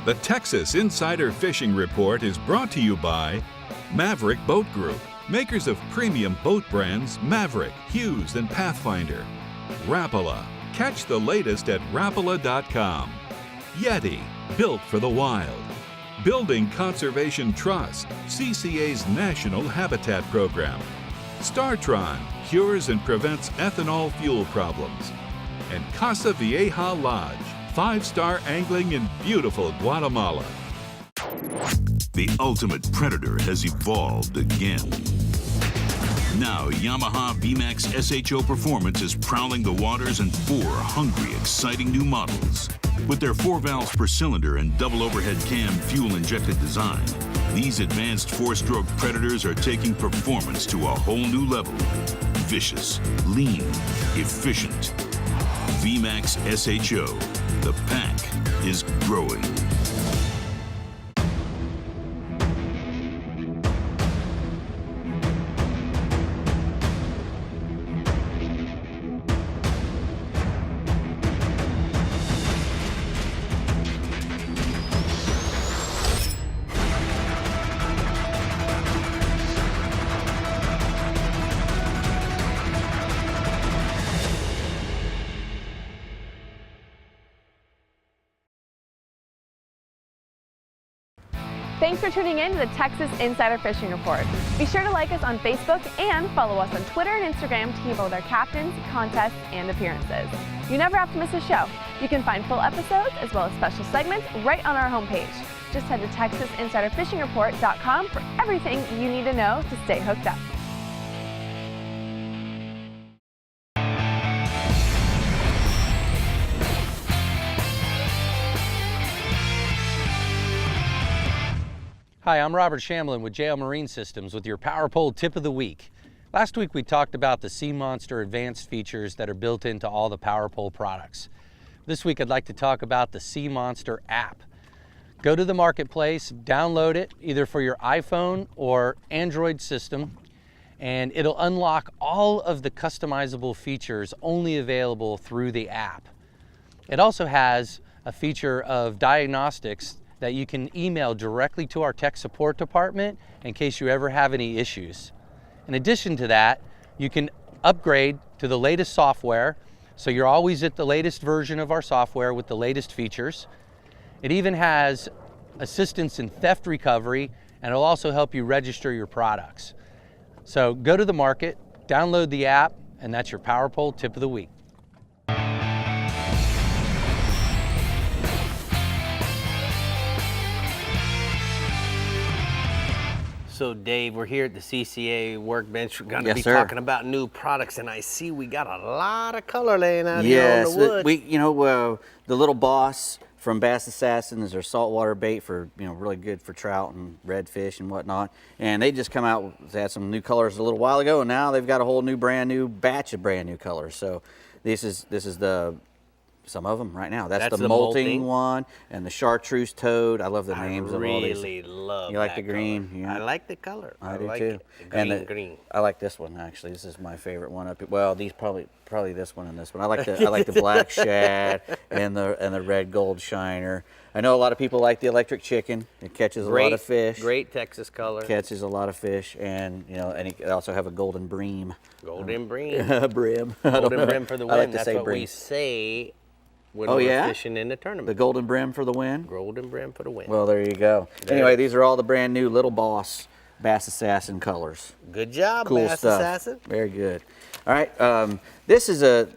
The Texas Insider Fishing Report is brought to you by Maverick Boat Group, makers of premium boat brands Maverick, Hughes, and Pathfinder. Rapala, catch the latest at rapala.com. Yeti, built for the wild. Building Conservation Trust, CCA's National Habitat Program. StarTron, cures and prevents ethanol fuel problems. And Casa Vieja Lodge, 5-star angling in beautiful Guatemala. The ultimate predator has evolved again. Now, Yamaha VMAX SHO Performance is prowling the waters in 4 hungry, exciting new models. With their 4 valves per cylinder and double overhead cam fuel-injected design, these advanced 4-stroke predators are taking performance to a whole new level. Vicious, lean, efficient. VMAX SHO. The pack is growing. Thanks for tuning in to the Texas Insider Fishing Report. Be sure to like us on Facebook and follow us on Twitter and Instagram to keep up with our captains, contests, and appearances. You never have to miss a show. You can find full episodes as well as special segments right on our homepage. Just head to TexasInsiderFishingReport.com for everything you need to know to stay hooked up. Hi, I'm Robert Shamlin with JL Marine Systems with your Power Pole Tip of the Week. Last week we talked about the Sea Monster advanced features that are built into all the Power Pole products. This week I'd like to talk about the Sea Monster app. Go to the marketplace, download it either for your iPhone or Android system, and it'll unlock all of the customizable features only available through the app. It also has a feature of diagnostics that you can email directly to our tech support department in case you ever have any issues. In addition to that, you can upgrade to the latest software So you're always at the latest version of our software with the latest features. It even has assistance in theft recovery, and it'll also help you register your products. So go to the market, download the app, and that's your Power Pole Tip of the Week. So Dave, we're here at the CCA workbench. We're going to Yes, be sir. talking about new products, and I see we got a lot of color laying out here on the wood. The Little Boss from Bass Assassin is their saltwater bait for, really good for trout and redfish and whatnot. And they just come out, they had some new colors a little while ago, and now they've got a whole new brand new batch of brand new colors. So this is some of them right now. That's the molting one and the chartreuse toad. I love the names of all these. I really love You like that the green? color. Yeah. I like the color. I do like too. it. Green, And green. I like this one actually. This is my favorite one up here. Well, these probably this one and this one. I like the black shad and the red gold shiner. I know a lot of people like the electric chicken. It catches a lot of fish. Great Texas color. Catches a lot of fish, and and they also have a golden bream. Golden bream. Brim. Golden brim for the win. I like to That's say what bream. we say when Oh, we're yeah? fishing in the tournament. The golden brim for the win. Golden brim for the win. Well, there you go. There. Anyway, these are all the brand new Little Boss Bass Assassin colors. Good job, Cool Bass stuff. Assassin. Very good. All right, this is a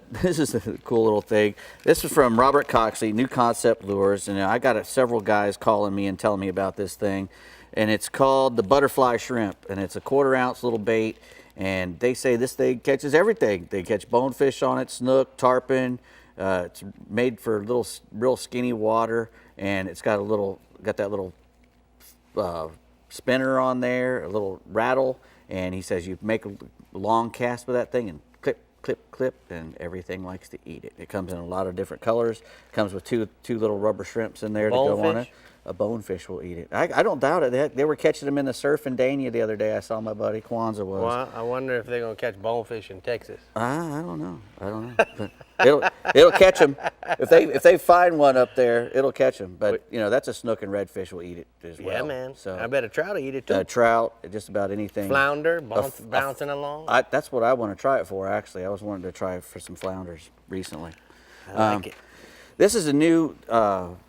cool little thing. This is from Robert Coxley, New Concept Lures, and I got several guys calling me and telling me about this thing, and it's called the Butterfly Shrimp, and it's a 1/4 ounce little bait, and they say this thing catches everything. They catch bonefish on it, snook, tarpon. It's made for real skinny water, and it's got that little spinner on there, a little rattle, and he says you make a long cast with that thing and clip, clip, clip, and everything likes to eat it. It comes in a lot of different colors. Comes with two little rubber shrimps in there to go on it. A bonefish will eat it. I don't doubt it. They were catching them in the surf in Dania the other day. I saw my buddy Kwanzaa was. Well, I wonder if they're going to catch bonefish in Texas. I don't know. But it'll catch them. If they find one up there, it'll catch them. But that's a snook, and redfish will eat it as well. Yeah, man. So I bet a trout will eat it too. Trout, just about anything. Flounder, bouncing along. That's what I want to try it for. Actually, I was wanting to try it for some flounders recently. I like it. This is a new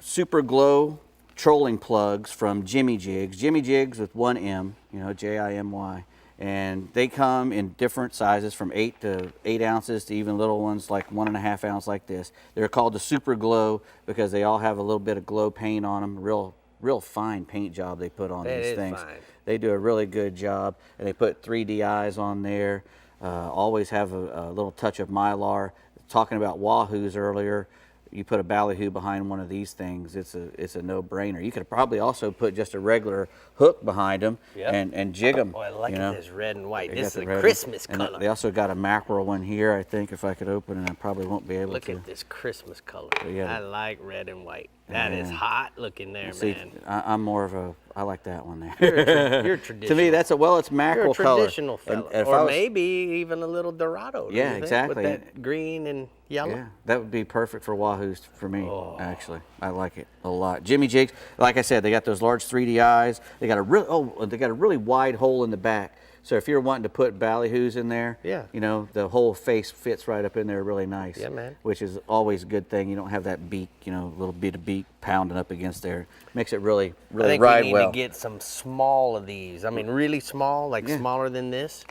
Super Glow trolling plugs from Jimmy Jigs. Jimmy Jigs with one M, Jimy. And they come in different sizes from 8 to 8 ounces to even little ones like 1.5 ounce like this. They're called the Super Glow because they all have a little bit of glow paint on them. Real fine paint job they put on these things. Fine. They do a really good job, and they put 3D eyes on there. Always have a little touch of Mylar. Talking about wahoos earlier, you put a ballyhoo behind one of these things, it's a no-brainer. You could probably also put just a regular hook behind them and jig them. Oh, I like this red and white. They This is got a the red Christmas one. color. And they also got a mackerel one here, I think, if I could open it. I probably won't be able Look to. at this Christmas color. yeah. I like red and white. That is Yeah. hot looking there, See, man. I'm more of I like that one there. You're To me, that's it's mackerel You're a color. traditional fella. And if or I was- maybe even a little Dorado. don't Yeah, you think? exactly. With that green and yellow. Yeah, that would be perfect for wahoos for me, actually. I like it a lot. Jimmy Jigs, like I said, they got those large 3D eyes. They got a really wide hole in the back. So if you're wanting to put ballyhoos in there, the whole face fits right up in there really nice. Yeah, man. Which is always a good thing. You don't have that beak, little bit of beak pounding up against there. Makes it really I think ride we need well. to get some small of these. I mean, really small, like smaller than this.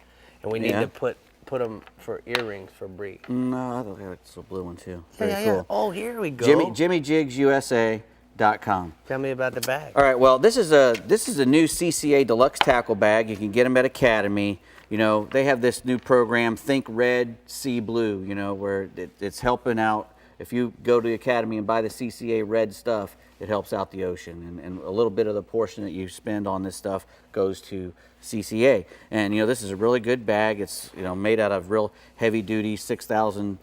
And we need to put them for earrings for Bree. No, I don't have a blue one too. Very Yeah. cool. Oh, here we go. JimmyJigsUSA.com. Tell me about the bag. All right, well, this is a new CCA Deluxe Tackle Bag. You can get them at Academy. They have this new program, Think Red, See Blue, where it's helping out. If you go to the Academy and buy the CCA red stuff, it helps out the ocean. And a little bit of the portion that you spend on this stuff goes to CCA. And, this is a really good bag. It's, made out of real heavy-duty 6,000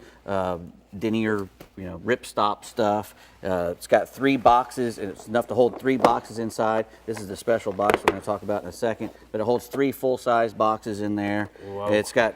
denier, ripstop stuff. It's got 3 boxes, and it's enough to hold 3 boxes inside. This is the special box we're going to talk about in a second, but it holds 3 full-size boxes in there. Whoa. It's got,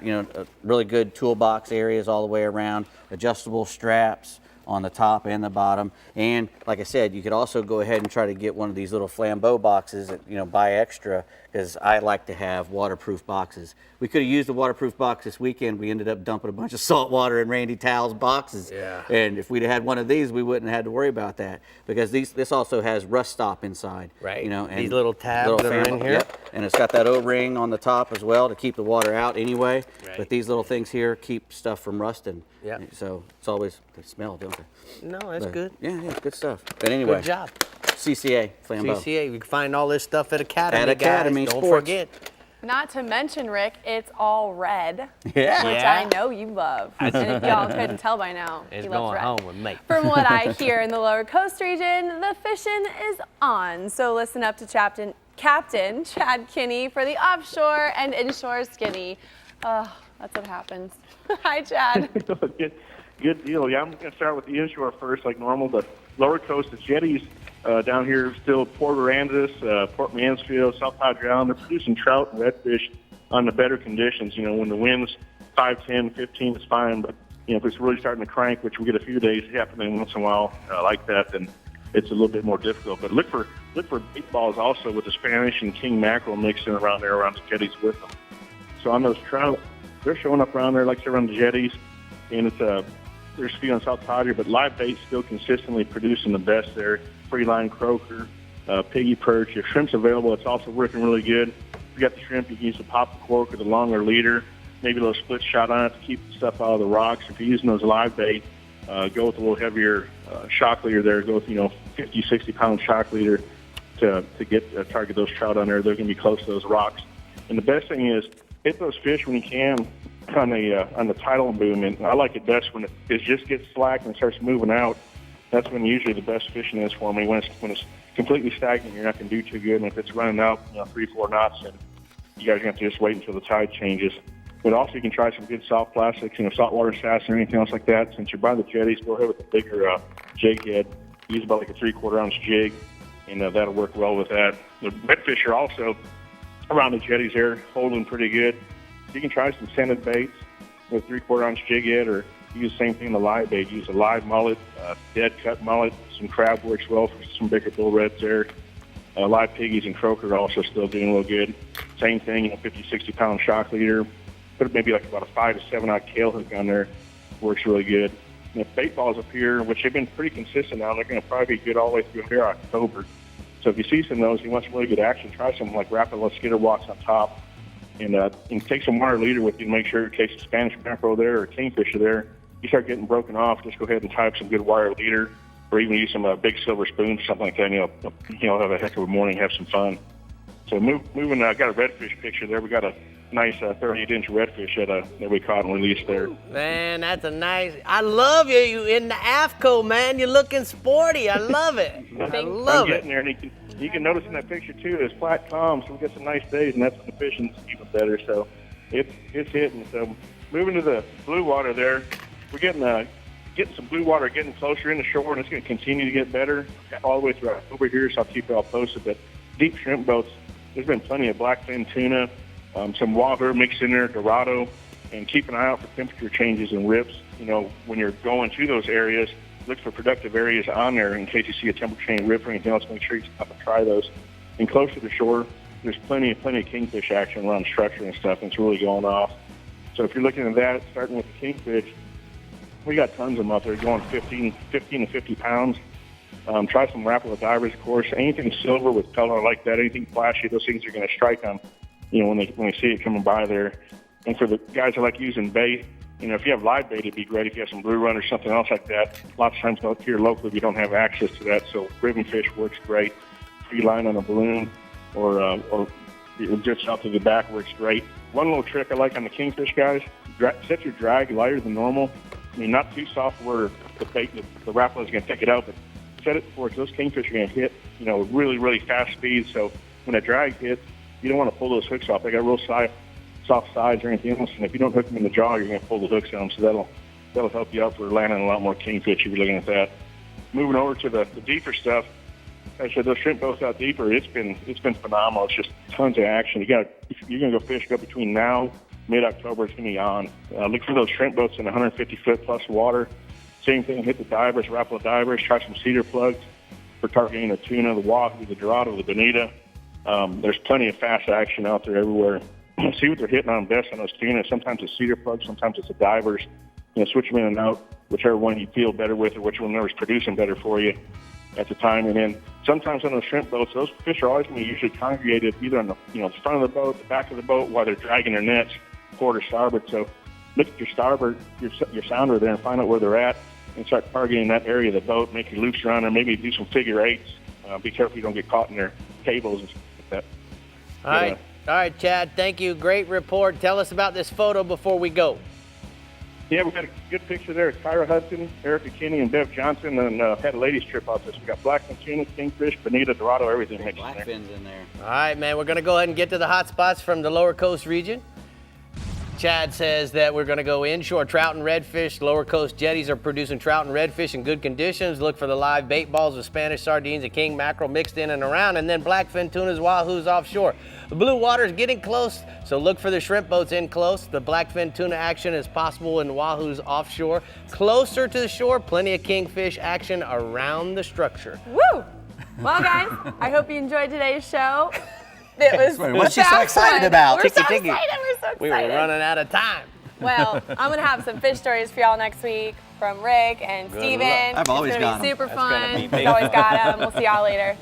really good toolbox areas all the way around, adjustable straps, on the top and the bottom. And like I said, you could also go ahead and try to get one of these little flambeau boxes, buy extra, because I like to have waterproof boxes. We could have used the waterproof box this weekend. We ended up dumping a bunch of salt water in Randy Towell's boxes. Yeah. And if we'd had one of these, we wouldn't have had to worry about that, because this also has rust stop inside. Right. And these little tabs that are in here. Yep. And it's got that O-ring on the top as well to keep the water out anyway. Right. But these little things here keep stuff from rusting. Yep. So it's always, they smell, don't they? No, that's good. Yeah, it's good stuff. But anyway. Good job. CCA, Flambeau. CCA, you can find all this stuff at Academy, At Academy guys. Don't Sports. forget. Not to mention, Rick, it's all red. Yeah. Which I know you love. And if y'all couldn't tell by now, It's he loves going red. home with me. From what I hear in the Lower Coast region, the fishing is on. So listen up to Captain Chad Kinney for the offshore and inshore skinny. Oh, that's what happens. Hi, Chad. Good deal. Yeah, I'm going to start with the inshore first, like normal. The Lower Coast, the jetties down here, still Port Aransas, Port Mansfield, South Padre Island, they're producing trout and redfish on the better conditions. When the wind's 5, 10, 15, it's fine. But, if it's really starting to crank, which we get a few days happening once in a while like that, then it's a little bit more difficult. But look for bait balls also with the Spanish and king mackerel mixing around there around the jetties with them. So on those trout, they're showing up around there like they're on the jetties, and it's there's a few on South Padre, but live bait's still consistently producing the best there. Free line croaker, piggy perch. If shrimp's available, it's also working really good. If you got the shrimp, you can use the pop cork or the longer leader, maybe a little split shot on it to keep the stuff out of the rocks. If you're using those live bait, go with a little heavier shock leader there. Go with 50, 60-pound shock leader to get target those trout on there. They're going to be close to those rocks. And the best thing is hit those fish when you can on the tidal boom. And I like it best when it just gets slack and it starts moving out. That's when usually the best fishing is for me. When it's completely stagnant, you're not going to do too good. And if it's running out 3-4 knots, then you guys are going to have to just wait until the tide changes. But also you can try some good soft plastics, saltwater sass or anything else like that. Since you're by the jetties, go ahead with a bigger jig head. Use about like a 3/4 ounce jig, and that'll work well with that. The redfish are also around the jetties there, holding pretty good. You can try some scented baits with 3/4 ounce jig head, or use the same thing in the live bait. Use a live mullet, dead cut mullet. Some crab works well for some bigger bull reds there. Live piggies and croaker are also still doing real good. Same thing, 50, 60-pound shock leader. Put maybe like about a 5 to 7 odd tail hook on there. Works really good. And the bait balls up here, which have been pretty consistent now, they're going to probably be good all the way through here October. So if you see some of those, you want some really good action, try some like rapid little skitter walks on top. And take some wire leader with you to make sure in case the Spanish mackerel there or kingfisher there, you start getting broken off, just go ahead and tie up some good wire leader, or even use some big silver spoons, something like that. And you'll have a heck of a morning, have some fun. So moving, I got a redfish picture there. We got a nice 38-inch redfish that we caught and released there. Man, that's a nice. I love you in the AFCO, man. You're looking sporty. I love it. I love I'm getting there, and you can notice in that picture too, it's flat calm, so we get some nice days, and that's when the fishing's even better. So it's hitting. So moving to the blue water there, we're getting some blue water getting closer in the shore, and it's going to continue to get better all the way through October here. So I'll keep you all posted. But deep shrimp boats, there's been plenty of blackfin tuna, some wahoo mixed in there, dorado, and keep an eye out for temperature changes and rips. When you're going to those areas, look for productive areas on there in case you see a temperature change rip or anything else. Make sure you stop and try those. And close to the shore, there's plenty of kingfish action around structure and stuff, and it's really going off. So if you're looking at that, starting with the kingfish, we got tons of them out there going 15 to 50 pounds. Try some Rapala divers, of course. Anything silver with color like that, anything flashy, those things are going to strike on, when they see it coming by there. And for the guys that like using bait, if you have live bait, it'd be great. If you have some blue run or something else like that, lots of times out here locally we don't have access to that, so ribbon fish works great. Free line on a balloon or just out to the back works great. One little trick I like on the kingfish, guys, set your drag lighter than normal. Not too soft where the bait, the Rapala is going to take it out, but set it towards those kingfish are going to hit, really, really fast speed. So when a drag hits, you don't want to pull those hooks off. They got real soft sides or anything else, and if you don't hook them in the jaw, you're going to pull the hooks on them. So that'll help you out for landing a lot more kingfish if you're looking at that. Moving over to the deeper stuff, I said those shrimp boats out deeper. It's been phenomenal. It's just tons of action. If you're going to go fish, go between now mid-October, it's going to be on. Look for those shrimp boats in 150-foot plus water. Same thing, hit the divers, raffle divers, try some cedar plugs for targeting the tuna, the wahoo, the dorado, the bonita. There's plenty of fast action out there everywhere. See what they're hitting on best on those tuna. Sometimes it's cedar plugs, sometimes it's the divers. Switch them in and out, whichever one you feel better with or which one is producing better for you at the time. And then sometimes on those shrimp boats, those fish are always going to be usually congregated either on the the front of the boat, the back of the boat, while they're dragging their nets, port or starboard. So look at your starboard, your sounder there, and find out where they're at, and start targeting that area of the boat. Make your loops around there, maybe do some figure eights. Be careful you don't get caught in their cables and stuff like that. All right, Chad, thank you. Great report. Tell us about this photo before we go. Yeah, we got a good picture there. Kyra Hudson, Erica Kinney, and Bev Johnson, and had a ladies trip out this. We got blackfin tuna, kingfish, bonita, dorado, everything mixed in there. Blackfin's in there. All right, man, we're going to go ahead and get to the hot spots from the Lower Coast region. Chad says that we're going to go inshore trout and redfish. Lower Coast jetties are producing trout and redfish in good conditions. Look for the live bait balls with Spanish sardines and king mackerel mixed in and around, and then blackfin tunas, wahoos offshore. The blue water is getting close, so look for the shrimp boats in close. The blackfin tuna action is possible in wahoos offshore. Closer to the shore, plenty of kingfish action around the structure. Woo! Well, guys, I hope you enjoyed today's show. It was What's she so excited about? We're so excited. We're so excited. We were running out of time. Well, I'm going to have some fish stories for y'all next week from Rick and Steven. I've always it's got going to be 'em. super That's gonna fun. be big. He's always got them. We'll see y'all later.